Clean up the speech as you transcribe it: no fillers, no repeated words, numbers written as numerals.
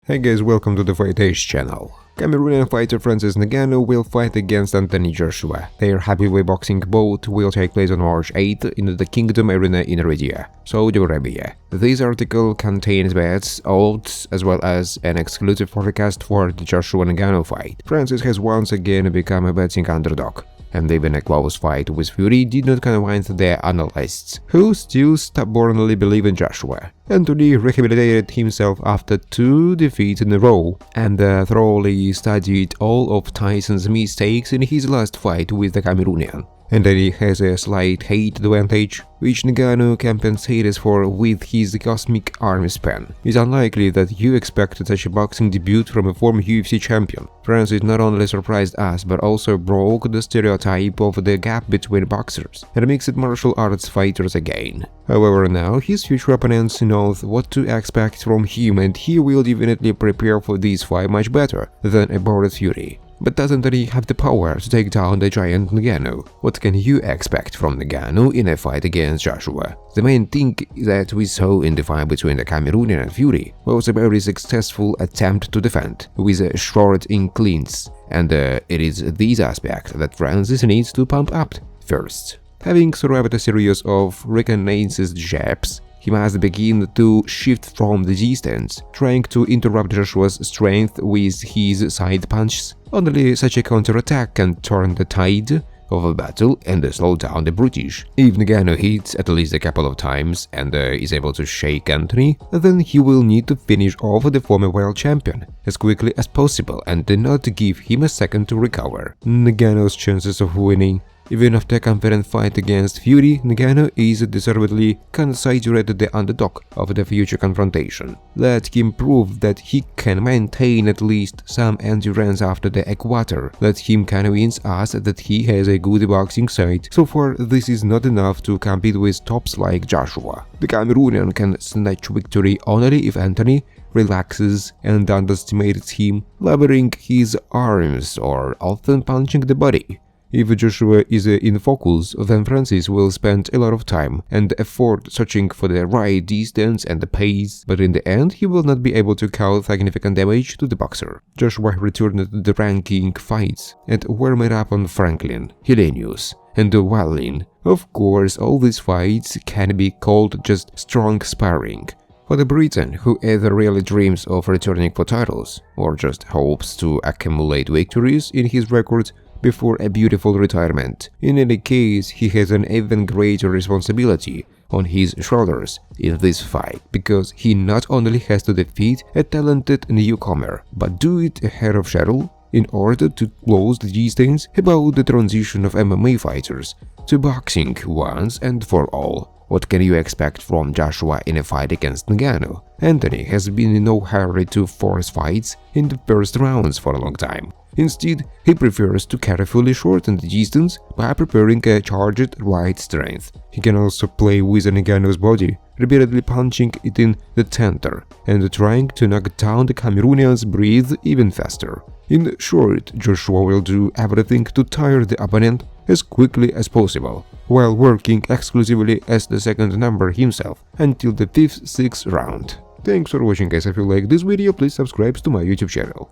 Hey guys, welcome to the Fight Age channel. Cameroonian fighter Francis Ngannou will fight against Anthony Joshua. Their heavyweight boxing bout will take place on March 8th in the Kingdom Arena in Riyadh, Saudi Arabia. This article contains bets, odds, as well as an exclusive forecast for the Joshua Ngannou fight. Francis has once again become a betting underdog, and even a close fight with Fury did not convince their analysts, who still stubbornly believe in Joshua. Anthony rehabilitated himself after 2 defeats in a row, and thoroughly studied all of Tyson's mistakes in his last fight with the Cameroonian. Anthony has a slight height advantage, which Ngannou compensates for with his cosmic arm span. It's unlikely that you expect such a boxing debut from a former UFC champion. Francis not only surprised us, but also broke the stereotype of the gap between boxers and mixed martial arts fighters again. However, now his future opponents know what to expect from him, and he will definitely prepare for this fight much better than a Bout Fury. But doesn't he have the power to take down the giant Ngannou? What can you expect from Ngannou in a fight against Joshua? The main thing that we saw in the fight between the Cameroonian and Fury was a very successful attempt to defend, with short inclines, and it is this aspect that Francis needs to pump up first. Having survived a series of reconnaissance jabs, he must begin to shift from the distance, trying to interrupt Joshua's strength with his side punches. Only such a counterattack can turn the tide of a battle and slow down the British. If Ngannou hits at least a couple of times and is able to shake Anthony, then he will need to finish off the former world champion as quickly as possible and not give him a second to recover. Ngannou's chances of winning. Even after a confident fight against Fury, Ngannou is deservedly considered the underdog of the future confrontation. Let him prove that he can maintain at least some endurance after the equator. Let him convince us that he has a good boxing side. So far, this is not enough to compete with tops like Joshua. The Cameroonian can snatch victory only if Anthony relaxes and underestimates him, lowering his arms or often punching the body. If Joshua is in focus, then Francis will spend a lot of time and effort searching for the right distance and the pace, but in the end he will not be able to cause significant damage to the boxer. Joshua returned to the ranking fights and warmed up on Franklin, Hellenius, and Wallin. Of course, all these fights can be called just strong sparring. For the Briton, who either really dreams of returning for titles or just hopes to accumulate victories in his record before a beautiful retirement. In any case, he has an even greater responsibility on his shoulders in this fight, because he not only has to defeat a talented newcomer, but do it ahead of schedule in order to close the distance about the transition of MMA fighters to boxing once and for all. What can you expect from Joshua in a fight against Ngannou? Anthony has been in no hurry to force fights in the first rounds for a long time. Instead, he prefers to carefully shorten the distance by preparing a charged right strength. He can also play with Ngannou's body, repeatedly punching it in the center and trying to knock down the Cameroonian's breath even faster. In short, Joshua will do everything to tire the opponent as quickly as possible, while working exclusively as the second number himself until the 5th-6th round. Thanks for watching guys. If you like this video, please subscribe to my YouTube channel.